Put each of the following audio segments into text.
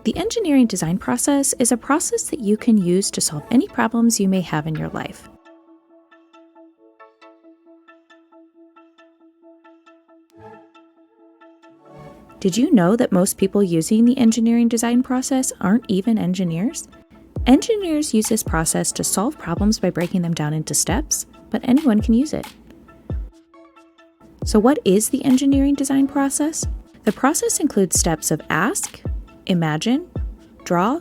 The engineering design process is a process that you can use to solve any problems you may have in your life. Did you know that most people using the engineering design process aren't even engineers? Engineers use this process to solve problems by breaking them down into steps, but anyone can use it. So what is the engineering design process? The process includes steps of ask, imagine, draw,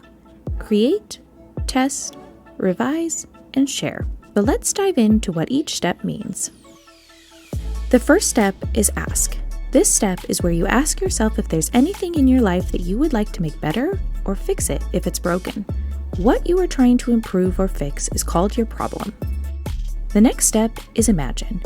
create, test, revise, and share. But let's dive into what each step means. The first step is ask. This step is where you ask yourself if there's anything in your life that you would like to make better or fix it if it's broken. What you are trying to improve or fix is called your problem. The next step is imagine.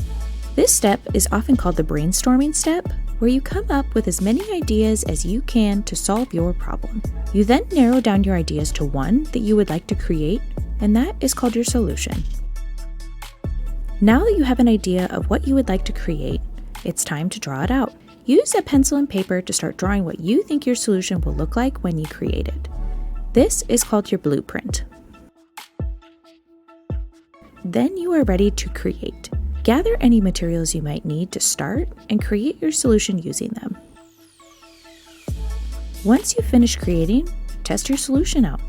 This step is often called the brainstorming step, where you come up with as many ideas as you can to solve your problem. You then narrow down your ideas to one that you would like to create, and that is called your solution. Now that you have an idea of what you would like to create, it's time to draw it out. Use a pencil and paper to start drawing what you think your solution will look like when you create it. This is called your blueprint. Then you are ready to create. Gather any materials you might need to start and create your solution using them. Once you finish creating, test your solution out.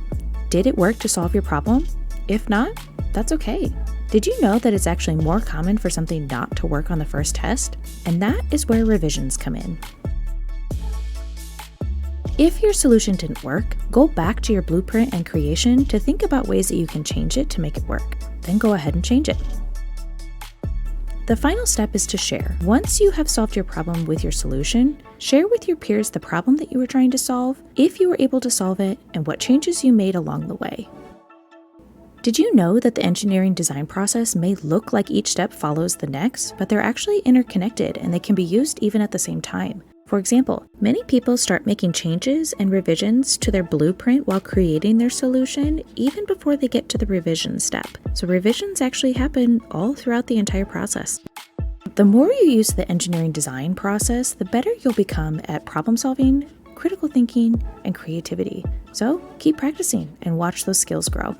Did it work to solve your problem? If not, that's okay. Did you know that it's actually more common for something not to work on the first test? And that is where revisions come in. If your solution didn't work, go back to your blueprint and creation to think about ways that you can change it to make it work. Then go ahead and change it. The final step is to share. Once you have solved your problem with your solution, share with your peers the problem that you were trying to solve, if you were able to solve it, and what changes you made along the way. Did you know that the engineering design process may look like each step follows the next, but they're actually interconnected and they can be used even at the same time? For example, many people start making changes and revisions to their blueprint while creating their solution even before they get to the revision step. So revisions actually happen all throughout the entire process. The more you use the engineering design process, the better you'll become at problem solving, critical thinking, and creativity. So keep practicing and watch those skills grow.